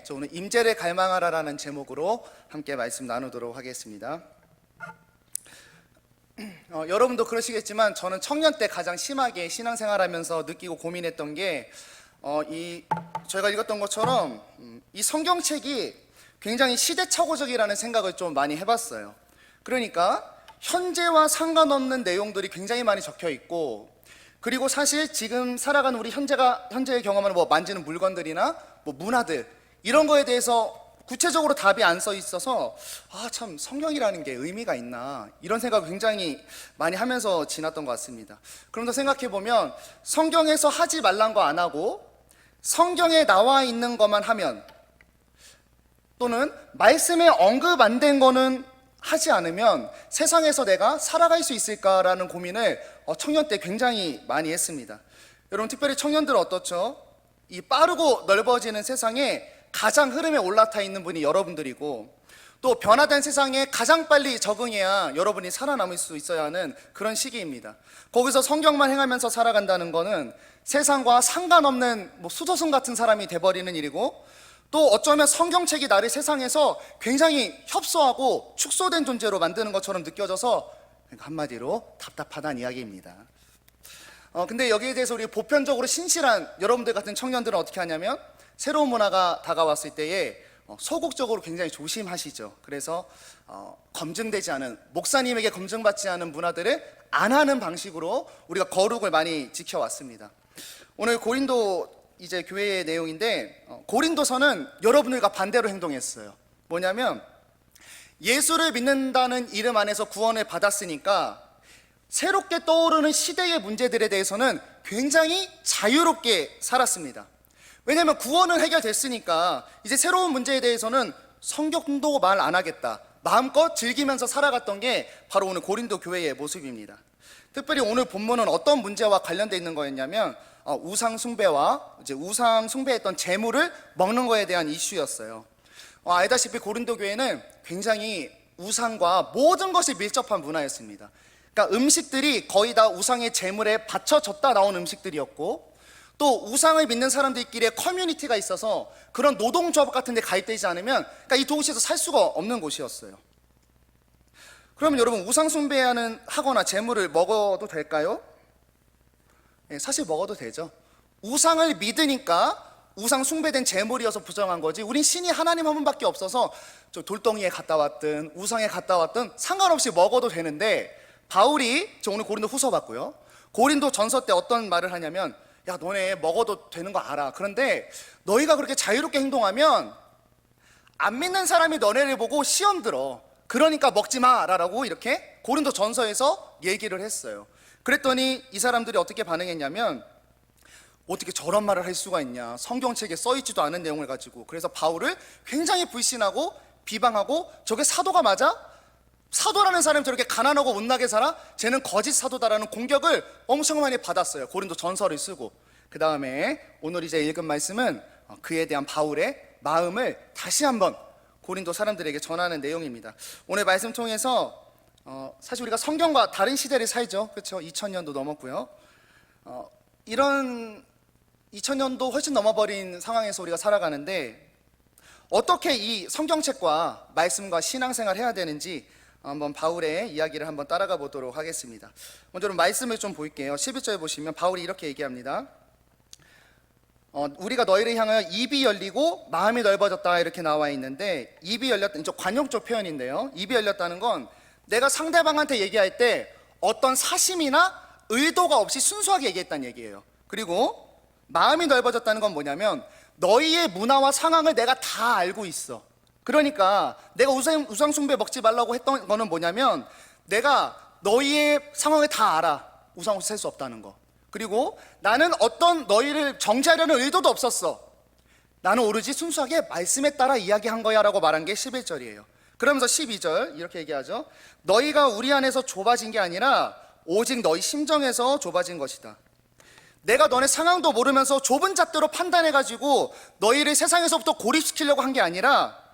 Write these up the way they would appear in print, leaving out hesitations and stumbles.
저 오늘 임재를 갈망하라라는 제목으로 함께 말씀 나누도록 하겠습니다. 여러분도 그러시겠지만 저는 청년 때 가장 심하게 신앙생활하면서 느끼고 고민했던 게 저희가 읽었던 것처럼 이 성경책이 굉장히 시대착오적이라는 생각을 좀 많이 해봤어요. 그러니까 현재와 상관없는 내용들이 굉장히 많이 적혀 있고, 그리고 사실 지금 살아가는 우리 현재의 경험하는 만지는 물건들이나 문화들, 이런 거에 대해서 구체적으로 답이 안 써 있어서 참 성경이라는 게 의미가 있나, 이런 생각을 굉장히 많이 하면서 지났던 것 같습니다. 그런데 생각해 보면 성경에서 하지 말란 거 안 하고 성경에 나와 있는 것만 하면, 또는 말씀에 언급 안 된 거는 하지 않으면 세상에서 내가 살아갈 수 있을까라는 고민을 청년 때 굉장히 많이 했습니다. 여러분, 특별히 청년들은 어떻죠? 이 빠르고 넓어지는 세상에 가장 흐름에 올라타 있는 분이 여러분들이고, 또 변화된 세상에 가장 빨리 적응해야 여러분이 살아남을 수 있어야 하는 그런 시기입니다. 거기서 성경만 행하면서 살아간다는 거는 세상과 상관없는 수도승 같은 사람이 돼버리는 일이고, 또 어쩌면 성경책이 나를 세상에서 굉장히 협소하고 축소된 존재로 만드는 것처럼 느껴져서 한마디로 답답하다는 이야기입니다. 근데 여기에 대해서 우리 보편적으로 신실한 여러분들 같은 청년들은 어떻게 하냐면, 새로운 문화가 다가왔을 때에 소극적으로 굉장히 조심하시죠. 그래서 검증되지 않은, 목사님에게 검증받지 않은 문화들을 안 하는 방식으로 우리가 거룩을 많이 지켜왔습니다. 오늘 고린도 이제 교회의 내용인데, 고린도서는 여러분들과 반대로 행동했어요. 뭐냐면, 예수를 믿는다는 이름 안에서 구원을 받았으니까 새롭게 떠오르는 시대의 문제들에 대해서는 굉장히 자유롭게 살았습니다. 왜냐하면 구원은 해결됐으니까 이제 새로운 문제에 대해서는 성경도 말 안 하겠다, 마음껏 즐기면서 살아갔던 게 바로 오늘 고린도 교회의 모습입니다. 특별히 오늘 본문은 어떤 문제와 관련되어 있는 거였냐면, 우상 숭배와 이제 우상 숭배했던 재물을 먹는 거에 대한 이슈였어요. 알다시피 고린도 교회는 굉장히 우상과 모든 것이 밀접한 문화였습니다. 그러니까 음식들이 거의 다 우상의 재물에 바쳐졌다 나온 음식들이었고, 또 우상을 믿는 사람들끼리의 커뮤니티가 있어서 그런 노동조합 같은 데 가입되지 않으면 이 도시에서 살 수가 없는 곳이었어요. 그러면 여러분, 우상 숭배하는 하거나 재물을 먹어도 될까요? 네, 사실 먹어도 되죠. 우상을 믿으니까 우상 숭배된 재물이어서 부정한 거지, 우린 신이 하나님 한 분밖에 없어서 저 돌덩이에 갔다 왔든 우상에 갔다 왔든 상관없이 먹어도 되는데, 바울이 저 오늘 고린도 후서 봤고요, 고린도 전서 때 어떤 말을 하냐면, 야, 너네 먹어도 되는 거 알아. 그런데 너희가 그렇게 자유롭게 행동하면 안 믿는 사람이 너네를 보고 시험 들어. 그러니까 먹지 마라고 이렇게 고린도 전서에서 얘기를 했어요. 그랬더니 이 사람들이 어떻게 반응했냐면, 어떻게 저런 말을 할 수가 있냐, 성경책에 써있지도 않은 내용을 가지고. 그래서 바울을 굉장히 불신하고 비방하고, 저게 사도가 맞아? 사도라는 사람이 저렇게 가난하고 못나게 살아? 쟤는 거짓 사도다라는 공격을 엄청 많이 받았어요, 고린도 전서를 쓰고. 그 다음에 오늘 이제 읽은 말씀은 그에 대한 바울의 마음을 다시 한번 고린도 사람들에게 전하는 내용입니다. 오늘 말씀 통해서 사실 우리가 성경과 다른 시대를 살죠. 그렇죠? 2000년도 넘었고요. 이런 2000년도 훨씬 넘어버린 상황에서 우리가 살아가는데, 어떻게 이 성경책과 말씀과 신앙생활 해야 되는지 한번 바울의 이야기를 한번 따라가 보도록 하겠습니다. 먼저 말씀을 좀 볼게요. 11절 보시면 바울이 이렇게 얘기합니다. 우리가 너희를 향하여 입이 열리고 마음이 넓어졌다, 이렇게 나와 있는데, 입이 열렸다, 이쪽 관용적 표현인데요, 입이 열렸다는 건 내가 상대방한테 얘기할 때 어떤 사심이나 의도가 없이 순수하게 얘기했다는 얘기예요. 그리고 마음이 넓어졌다는 건 뭐냐면, 너희의 문화와 상황을 내가 다 알고 있어. 그러니까 내가 우상 숭배 먹지 말라고 했던 거는 뭐냐면, 내가 너희의 상황을 다 알아. 우상 없이 살 수 없다는 거. 그리고 나는 어떤 너희를 정죄하려는 의도도 없었어. 나는 오로지 순수하게 말씀에 따라 이야기한 거야 라고 말한 게 11절이에요. 그러면서 12절 이렇게 얘기하죠. 너희가 우리 안에서 좁아진 게 아니라 오직 너희 심정에서 좁아진 것이다. 내가 너네 상황도 모르면서 좁은 잣대로 판단해가지고 너희를 세상에서부터 고립시키려고 한 게 아니라,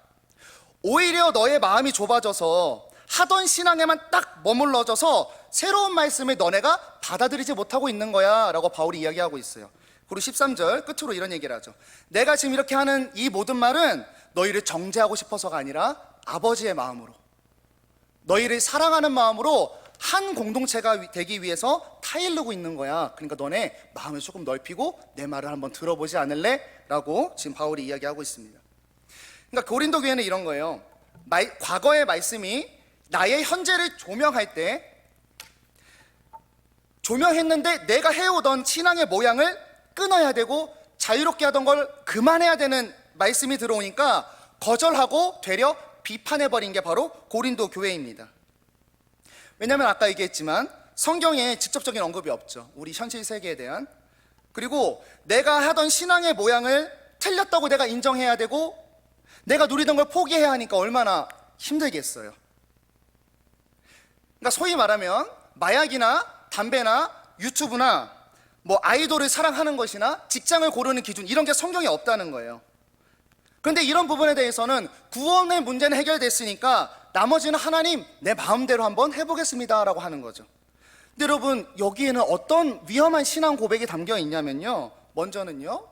오히려 너의 마음이 좁아져서 하던 신앙에만 딱 머물러져서 새로운 말씀을 너네가 받아들이지 못하고 있는 거야 라고 바울이 이야기하고 있어요. 그리고 13절 끝으로 이런 얘기를 하죠. 내가 지금 이렇게 하는 이 모든 말은 너희를 정죄하고 싶어서가 아니라 아버지의 마음으로, 너희를 사랑하는 마음으로 한 공동체가 되기 위해서 타일르고 있는 거야. 그러니까 너네 마음을 조금 넓히고 내 말을 한번 들어보지 않을래? 라고 지금 바울이 이야기하고 있습니다. 그러니까 고린도 교회는 이런 거예요. 과거의 말씀이 나의 현재를 조명할 때, 조명했는데 내가 해오던 신앙의 모양을 끊어야 되고 자유롭게 하던 걸 그만해야 되는 말씀이 들어오니까 거절하고 되려 비판해버린 게 바로 고린도 교회입니다. 왜냐하면 아까 얘기했지만 성경에 직접적인 언급이 없죠. 우리 현실 세계에 대한. 그리고 내가 하던 신앙의 모양을 틀렸다고 내가 인정해야 되고 내가 누리던 걸 포기해야 하니까 얼마나 힘들겠어요. 그러니까 소위 말하면 마약이나 담배나 유튜브나 뭐 아이돌을 사랑하는 것이나 직장을 고르는 기준, 이런 게 성경에 없다는 거예요. 그런데 이런 부분에 대해서는 구원의 문제는 해결됐으니까 나머지는 하나님 내 마음대로 한번 해보겠습니다 라고 하는 거죠. 근데 여러분, 여기에는 어떤 위험한 신앙 고백이 담겨 있냐면요, 먼저는요,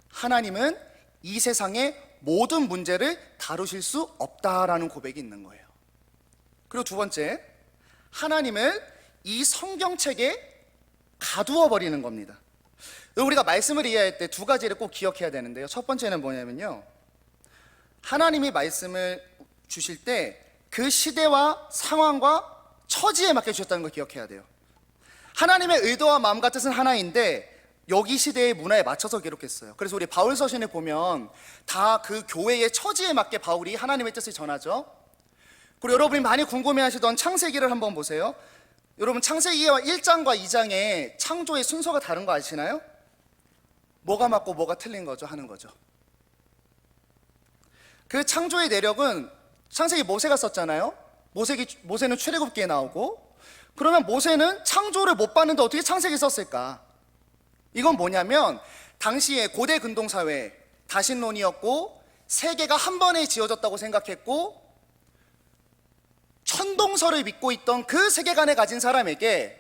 하나님은 이 세상의 모든 문제를 다루실 수 없다라는 고백이 있는 거예요. 그리고 두 번째, 하나님을 이 성경책에 가두어 버리는 겁니다. 우리가 말씀을 이해할 때 두 가지를 꼭 기억해야 되는데요, 첫 번째는 뭐냐면요, 하나님이 말씀을 주실 때 그 시대와 상황과 처지에 맞게 주셨다는 걸 기억해야 돼요. 하나님의 의도와 마음과 뜻은 하나인데 여기 시대의 문화에 맞춰서 기록했어요. 그래서 우리 바울 서신에 보면 다 그 교회의 처지에 맞게 바울이 하나님의 뜻을 전하죠. 그리고 여러분이 많이 궁금해하시던 창세기를 한번 보세요. 여러분, 창세기와 1장과 2장의 창조의 순서가 다른 거 아시나요? 뭐가 맞고 뭐가 틀린 거죠? 하는 거죠. 그 창조의 내력은 창세기 모세가 썼잖아요. 모세는 출애굽기에 나오고, 그러면 모세는 창조를 못 봤는데 어떻게 창세기 썼을까? 이건 뭐냐면 당시에 고대 근동사회 다신론이었고 세계가 한 번에 지어졌다고 생각했고 천동설을 믿고 있던 그 세계관을 가진 사람에게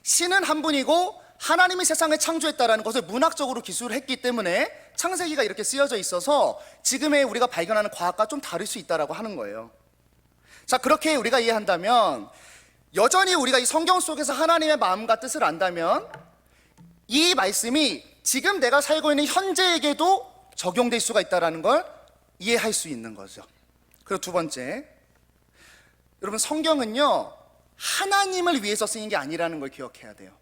신은 한 분이고 하나님이 세상을 창조했다라는 것을 문학적으로 기술을 했기 때문에 창세기가 이렇게 쓰여져 있어서 지금의 우리가 발견하는 과학과 좀 다를 수 있다라고 하는 거예요. 자, 그렇게 우리가 이해한다면, 여전히 우리가 이 성경 속에서 하나님의 마음과 뜻을 안다면 이 말씀이 지금 내가 살고 있는 현재에게도 적용될 수가 있다는 걸 이해할 수 있는 거죠. 그리고 두 번째, 여러분, 성경은요 하나님을 위해서 쓰인 게 아니라는 걸 기억해야 돼요.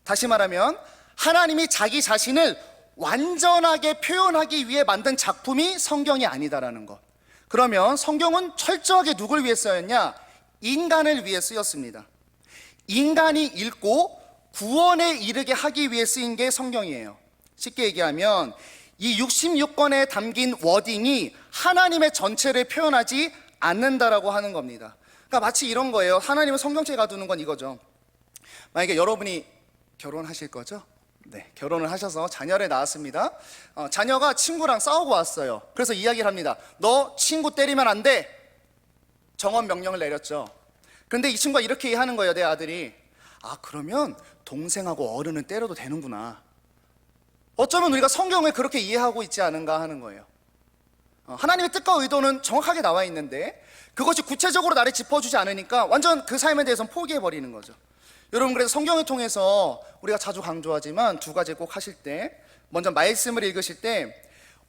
다시 말하면 하나님이 자기 자신을 완전하게 표현하기 위해 만든 작품이 성경이 아니다라는 것. 그러면 성경은 철저하게 누굴 위해 쓰였냐? 인간을 위해 쓰였습니다. 인간이 읽고 구원에 이르게 하기 위해 쓰인 게 성경이에요. 쉽게 얘기하면 이 66권에 담긴 워딩이 하나님의 전체를 표현하지 않는다라고 하는 겁니다. 그러니까 마치 이런 거예요. 하나님은 성경책에 가두는 건 이거죠. 만약에 여러분이 결혼하실 거죠? 네, 결혼을 하셔서 자녀를 낳았습니다. 자녀가 친구랑 싸우고 왔어요. 그래서 이야기를 합니다. 너 친구 때리면 안 돼. 정원 명령을 내렸죠. 그런데 이 친구가 이렇게 하는 거예요. 내 아들이. 아, 그러면 동생하고 어른은 때려도 되는구나. 어쩌면 우리가 성경을 그렇게 이해하고 있지 않은가 하는 거예요. 하나님의 뜻과 의도는 정확하게 나와 있는데 그것이 구체적으로 나를 짚어주지 않으니까 완전 그 삶에 대해서는 포기해버리는 거죠. 여러분, 그래서 성경을 통해서 우리가 자주 강조하지만 두 가지 꼭 하실 때, 먼저 말씀을 읽으실 때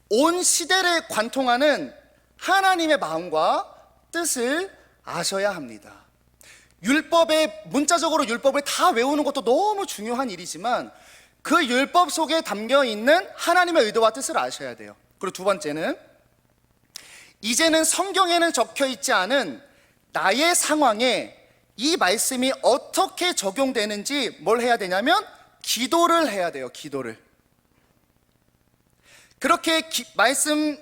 온 시대를 관통하는 하나님의 마음과 뜻을 아셔야 합니다. 문자적으로 율법을 다 외우는 것도 너무 중요한 일이지만 그 율법 속에 담겨있는 하나님의 의도와 뜻을 아셔야 돼요. 그리고 두 번째는, 이제는 성경에는 적혀있지 않은 나의 상황에 이 말씀이 어떻게 적용되는지 뭘 해야 되냐면 기도를 해야 돼요. 기도를. 그렇게 말씀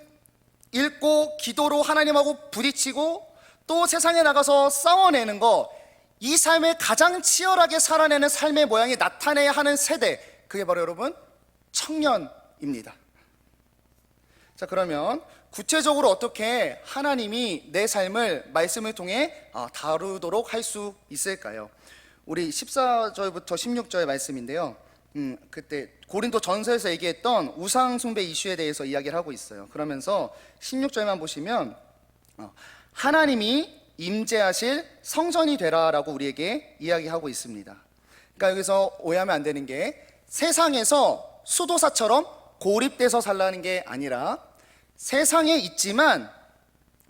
읽고 기도로 하나님하고 부딪히고 또 세상에 나가서 싸워내는 거, 이 삶에 가장 치열하게 살아내는 삶의 모양이 나타내야 하는 세대, 그게 바로 여러분 청년입니다. 자, 그러면 구체적으로 어떻게 하나님이 내 삶을 말씀을 통해 다루도록 할 수 있을까요? 우리 14절부터 16절의 말씀인데요, 그때 고린도 전서에서 얘기했던 우상 숭배 이슈에 대해서 이야기를 하고 있어요. 그러면서 16절만 보시면 하나님이 임재하실 성전이 되라라고 우리에게 이야기하고 있습니다. 그러니까 여기서 오해하면 안 되는 게 세상에서 수도사처럼 고립돼서 살라는 게 아니라 세상에 있지만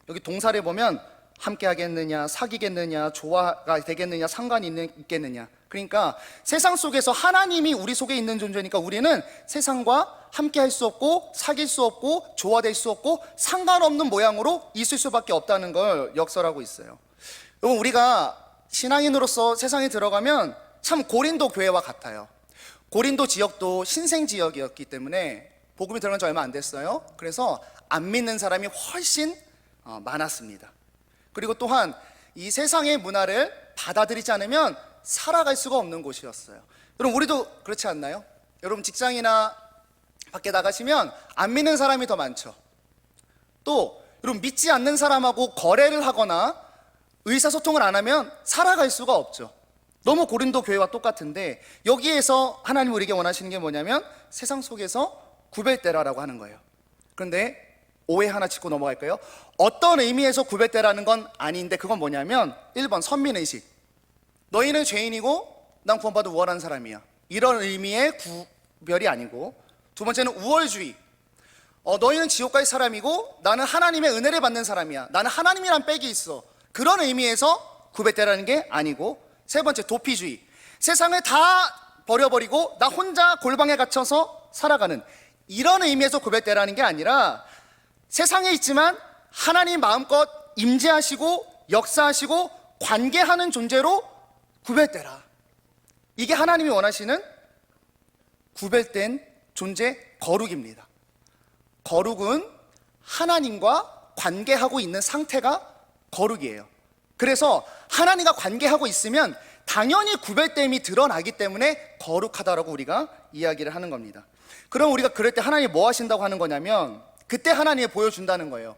여기 동사를 보면 함께 하겠느냐, 사귀겠느냐, 조화가 되겠느냐, 상관이 있겠느냐. 그러니까 세상 속에서 하나님이 우리 속에 있는 존재니까 우리는 세상과 함께 할 수 없고 사귈 수 없고 조화될 수 없고 상관없는 모양으로 있을 수밖에 없다는 걸 역설하고 있어요. 여러분, 우리가 신앙인으로서 세상에 들어가면 참 고린도 교회와 같아요. 고린도 지역도 신생 지역이었기 때문에 복음이 들어간 지 얼마 안 됐어요. 그래서 안 믿는 사람이 훨씬 많았습니다. 그리고 또한 이 세상의 문화를 받아들이지 않으면 살아갈 수가 없는 곳이었어요. 여러분, 우리도 그렇지 않나요? 여러분, 직장이나 밖에 나가시면 안 믿는 사람이 더 많죠. 또 여러분, 믿지 않는 사람하고 거래를 하거나 의사소통을 안 하면 살아갈 수가 없죠. 너무 고린도 교회와 똑같은데 여기에서 하나님 우리에게 원하시는 게 뭐냐면 세상 속에서 구별되라라고 하는 거예요. 그런데 오해 하나 짚고 넘어갈까요? 어떤 의미에서 구별되라는 건 아닌데 그건 뭐냐면 1번 선민의식. 너희는 죄인이고 난 구원받아 우월한 사람이야, 이런 의미의 구별이 아니고, 두 번째는 우월주의. 너희는 지옥 갈 사람이고 나는 하나님의 은혜를 받는 사람이야, 나는 하나님이란 백이 있어, 그런 의미에서 구별되라는 게 아니고, 세 번째 도피주의. 세상을 다 버려버리고 나 혼자 골방에 갇혀서 살아가는, 이런 의미에서 구별되라는 게 아니라 세상에 있지만 하나님 마음껏 임재하시고 역사하시고 관계하는 존재로 구별되라. 이게 하나님이 원하시는 구별된 존재, 거룩입니다. 거룩은 하나님과 관계하고 있는 상태가 거룩이에요. 그래서 하나님과 관계하고 있으면 당연히 구별됨이 드러나기 때문에 거룩하다라고 우리가 이야기를 하는 겁니다. 그럼 우리가 그럴 때 하나님이 뭐 하신다고 하는 거냐면, 그때 하나님이 보여준다는 거예요.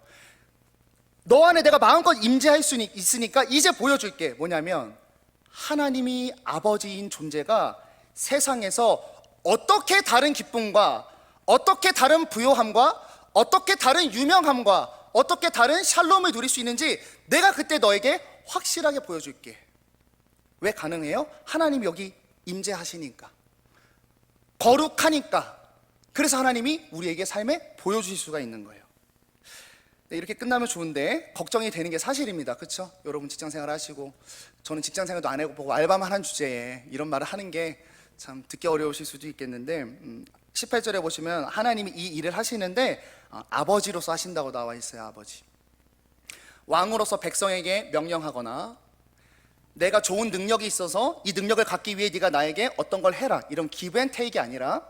너 안에 내가 마음껏 임재할 수 있으니까 이제 보여줄게. 뭐냐면 하나님이 아버지인 존재가 세상에서 어떻게 다른 기쁨과 어떻게 다른 부요함과 어떻게 다른 유명함과 어떻게 다른 샬롬을 누릴 수 있는지 내가 그때 너에게 확실하게 보여줄게. 왜 가능해요? 하나님이 여기 임재하시니까, 거룩하니까. 그래서 하나님이 우리에게 삶에 보여주실 수가 있는 거예요. 네, 이렇게 끝나면 좋은데 걱정이 되는 게 사실입니다. 그렇죠? 여러분 직장생활 하시고, 저는 직장생활도 안 해보고 알바만 한 주제에 이런 말을 하는 게 참 듣기 어려우실 수도 있겠는데 18절에 보시면 하나님이 이 일을 하시는데 아버지로서 하신다고 나와 있어요. 아버지. 왕으로서 백성에게 명령하거나 내가 좋은 능력이 있어서 이 능력을 갖기 위해 네가 나에게 어떤 걸 해라, 이런 기브 앤 테이크가 아니라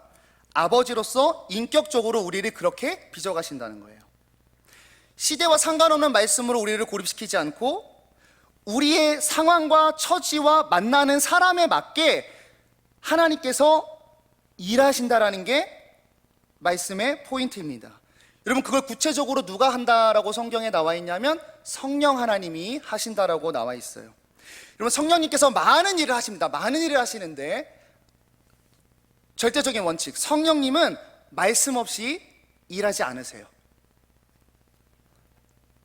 아버지로서 인격적으로 우리를 그렇게 빚어가신다는 거예요. 시대와 상관없는 말씀으로 우리를 고립시키지 않고 우리의 상황과 처지와 만나는 사람에 맞게 하나님께서 일하신다라는 게 말씀의 포인트입니다. 여러분, 그걸 구체적으로 누가 한다라고 성경에 나와 있냐면 성령 하나님이 하신다라고 나와 있어요. 여러분, 성령님께서 많은 일을 하십니다. 많은 일을 하시는데 절대적인 원칙, 성령님은 말씀 없이 일하지 않으세요.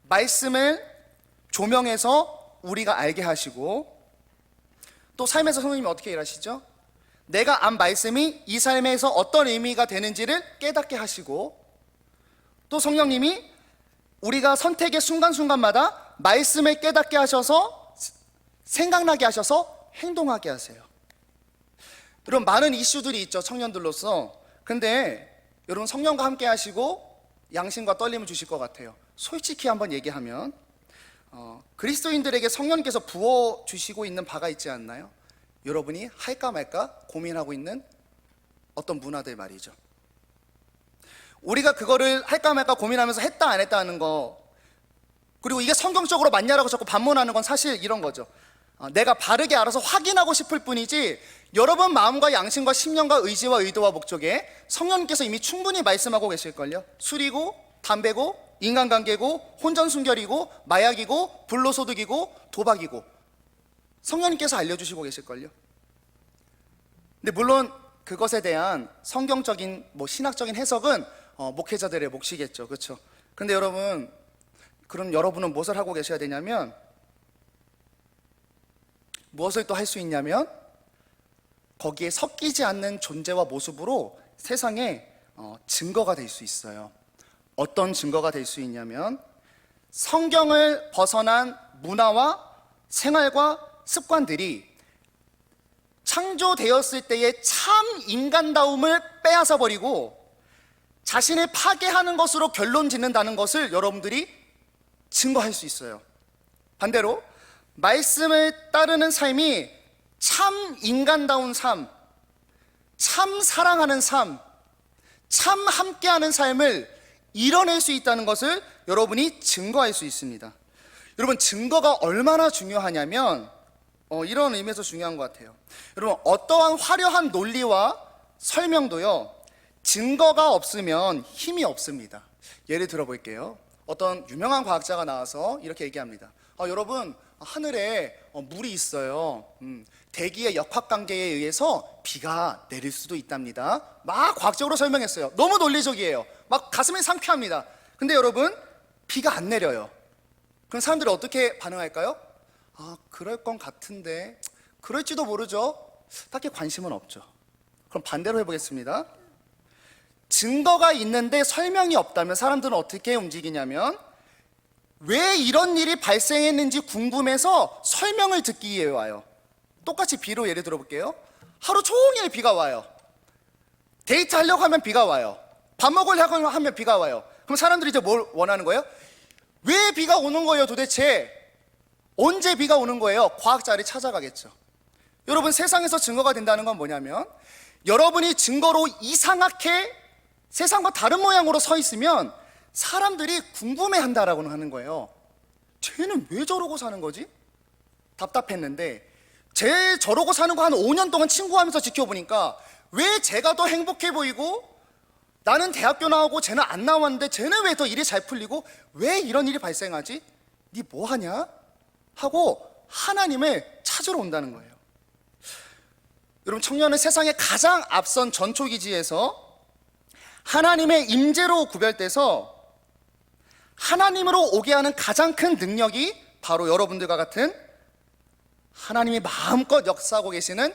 말씀을 조명해서 우리가 알게 하시고, 또 삶에서 성령님이 어떻게 일하시죠? 내가 안 말씀이 이 삶에서 어떤 의미가 되는지를 깨닫게 하시고, 또 성령님이 우리가 선택의 순간순간마다 말씀을 깨닫게 하셔서 생각나게 하셔서 행동하게 하세요. 여러분, 많은 이슈들이 있죠, 청년들로서. 근데 여러분, 성령과 함께 하시고 양심과 떨림을 주실 것 같아요. 솔직히 한번 얘기하면 그리스도인들에게 성령님께서 부어주시고 있는 바가 있지 않나요? 여러분이 할까 말까 고민하고 있는 어떤 문화들 말이죠. 우리가 그거를 할까 말까 고민하면서 했다 안 했다 하는 거, 그리고 이게 성경적으로 맞냐라고 자꾸 반문하는 건 사실 이런 거죠. 내가 바르게 알아서 확인하고 싶을 뿐이지, 여러분 마음과 양심과 심령과 의지와 의도와 목적에 성령님께서 이미 충분히 말씀하고 계실걸요. 술이고 담배고 인간관계고 혼전순결이고 마약이고 불로소득이고 도박이고 성령님께서 알려주시고 계실걸요. 근데 물론 그것에 대한 성경적인 신학적인 해석은 목회자들의 몫이겠죠. 그렇죠? 근데 여러분, 그럼 여러분은 무엇을 하고 계셔야 되냐면, 무엇을 또 할 수 있냐면, 거기에 섞이지 않는 존재와 모습으로 세상에 증거가 될 수 있어요. 어떤 증거가 될 수 있냐면, 성경을 벗어난 문화와 생활과 습관들이 창조되었을 때의 참 인간다움을 빼앗아 버리고 자신을 파괴하는 것으로 결론 짓는다는 것을 여러분들이 증거할 수 있어요. 반대로 말씀을 따르는 삶이 참 인간다운 삶, 참 사랑하는 삶, 참 함께하는 삶을 이뤄낼 수 있다는 것을 여러분이 증거할 수 있습니다. 여러분, 증거가 얼마나 중요하냐면 이런 의미에서 중요한 것 같아요. 여러분, 어떠한 화려한 논리와 설명도요, 증거가 없으면 힘이 없습니다. 예를 들어 볼게요. 어떤 유명한 과학자가 나와서 이렇게 얘기합니다. 여러분, 하늘에 물이 있어요. 대기의 역학관계에 의해서 비가 내릴 수도 있답니다. 막 과학적으로 설명했어요. 너무 논리적이에요. 막 가슴이 상쾌합니다. 근데 여러분, 비가 안 내려요. 그럼 사람들이 어떻게 반응할까요? 그럴 건 같은데, 그럴지도 모르죠. 딱히 관심은 없죠. 그럼 반대로 해보겠습니다. 증거가 있는데 설명이 없다면 사람들은 어떻게 움직이냐면, 왜 이런 일이 발생했는지 궁금해서 설명을 듣기 위해 와요. 똑같이 비로 예를 들어볼게요. 하루 종일 비가 와요. 데이트하려고 하면 비가 와요. 밥 먹으려고 하면 비가 와요. 그럼 사람들이 이제 뭘 원하는 거예요? 왜 비가 오는 거예요 도대체? 언제 비가 오는 거예요? 과학자를 찾아가겠죠. 여러분, 세상에서 증거가 된다는 건 뭐냐면, 여러분이 증거로 이상하게 세상과 다른 모양으로 서 있으면 사람들이 궁금해한다라고 하는 거예요. 쟤는 왜 저러고 사는 거지? 답답했는데, 쟤 저러고 사는 거 한 5년 동안 친구하면서 지켜보니까 왜 쟤가 더 행복해 보이고, 나는 대학교 나오고 쟤는 안 나왔는데 쟤는 왜 더 일이 잘 풀리고, 왜 이런 일이 발생하지? 니 뭐 하냐? 하고 하나님을 찾으러 온다는 거예요. 여러분, 청년은 세상의 가장 앞선 전초기지에서 하나님의 임재로 구별돼서 하나님으로 오게 하는 가장 큰 능력이 바로 여러분들과 같은 하나님이 마음껏 역사하고 계시는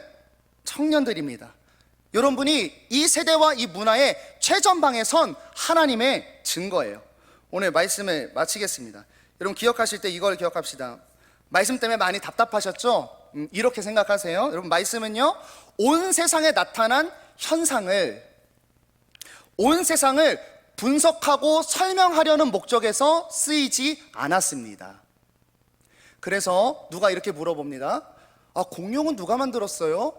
청년들입니다. 여러분이 이 세대와 이 문화의 최전방에 선 하나님의 증거예요. 오늘 말씀을 마치겠습니다. 여러분, 기억하실 때 이걸 기억합시다. 말씀 때문에 많이 답답하셨죠? 이렇게 생각하세요. 여러분, 말씀은요, 온 세상에 나타난 현상을, 온 세상을 분석하고 설명하려는 목적에서 쓰이지 않았습니다. 그래서 누가 이렇게 물어봅니다. 공룡은 누가 만들었어요?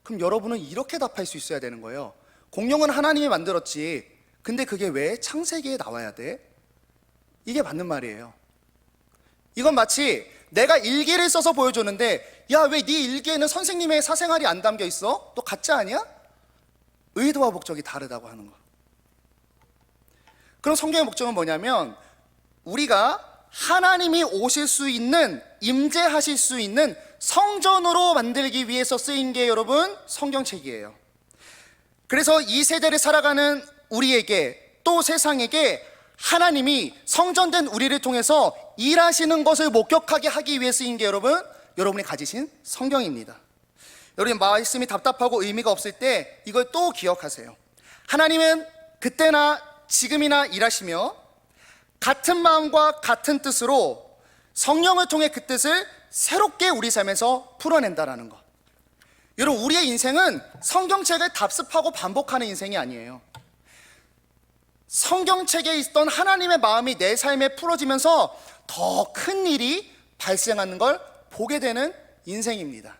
그럼 여러분은 이렇게 답할 수 있어야 되는 거예요. 공룡은 하나님이 만들었지. 근데 그게 왜 창세기에 나와야 돼? 이게 맞는 말이에요. 이건 마치 내가 일기를 써서 보여줬는데, 야, 왜 네 일기에는 선생님의 사생활이 안 담겨 있어? 너 가짜 아니야? 의도와 목적이 다르다고 하는 거. 그럼 성경의 목적은 뭐냐면, 우리가 하나님이 오실 수 있는, 임재하실 수 있는 성전으로 만들기 위해서 쓰인 게 여러분 성경책이에요. 그래서 이 세대를 살아가는 우리에게, 또 세상에게 하나님이 성전된 우리를 통해서 일하시는 것을 목격하게 하기 위해 쓰인 게 여러분이 가지신 성경입니다. 여러분, 말씀이 답답하고 의미가 없을 때 이걸 또 기억하세요. 하나님은 그때나 지금이나 일하시며 같은 마음과 같은 뜻으로 성령을 통해 그 뜻을 새롭게 우리 삶에서 풀어낸다라는 것. 여러분, 우리의 인생은 성경책을 답습하고 반복하는 인생이 아니에요. 성경책에 있던 하나님의 마음이 내 삶에 풀어지면서 더 큰 일이 발생하는 걸 보게 되는 인생입니다.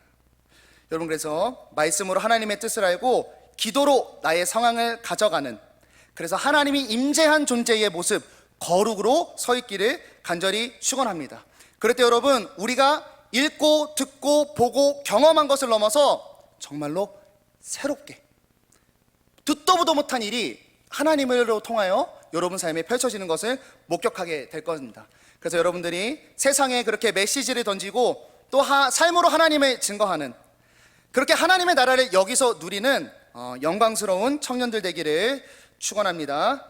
여러분, 그래서 말씀으로 하나님의 뜻을 알고 기도로 나의 상황을 가져가는, 그래서 하나님이 임재한 존재의 모습, 거룩으로 서 있기를 간절히 축원합니다. 그럴 때 여러분, 우리가 읽고 듣고 보고 경험한 것을 넘어서 정말로 새롭게 듣도 보도 못한 일이 하나님으로 통하여 여러분 삶에 펼쳐지는 것을 목격하게 될 겁니다. 그래서 여러분들이 세상에 그렇게 메시지를 던지고 또 삶으로 하나님을 증거하는, 그렇게 하나님의 나라를 여기서 누리는 영광스러운 청년들 되기를 축원합니다.